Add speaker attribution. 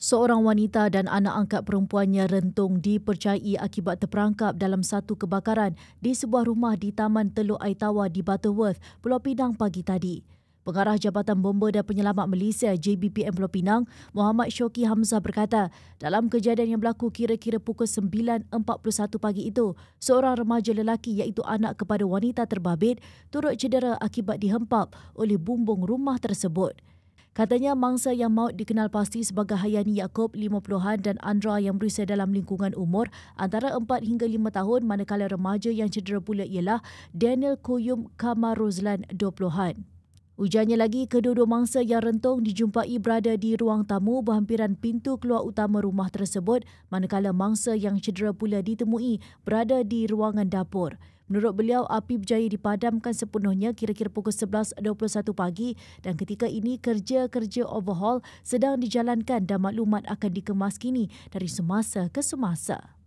Speaker 1: Seorang wanita dan anak angkat perempuannya rentung dipercayai akibat terperangkap dalam satu kebakaran di sebuah rumah di Taman Teluk Aitawa di Butterworth, Pulau Pinang pagi tadi. Pengarah Jabatan Bomba dan Penyelamat Malaysia JBPM Pulau Pinang, Muhammad Syoki Hamzah berkata, dalam kejadian yang berlaku kira-kira pukul 9.41 pagi itu, seorang remaja lelaki iaitu anak kepada wanita terbabit turut cedera akibat dihempap oleh bumbung rumah tersebut. Katanya mangsa yang maut dikenal pasti sebagai Hayani Yaakob 50-an dan Andra yang berusia dalam lingkungan umur antara 4 hingga 5 tahun, manakala remaja yang cedera pula ialah Daniel Koyum Kamaruzlan 20-an. Ujarnya lagi, kedua-dua mangsa yang rentung dijumpai berada di ruang tamu berhampiran pintu keluar utama rumah tersebut, manakala mangsa yang cedera pula ditemui berada di ruangan dapur. Menurut beliau, api berjaya dipadamkan sepenuhnya kira-kira pukul 11.21 pagi dan ketika ini kerja-kerja overhaul sedang dijalankan dan maklumat akan dikemas kini dari semasa ke semasa.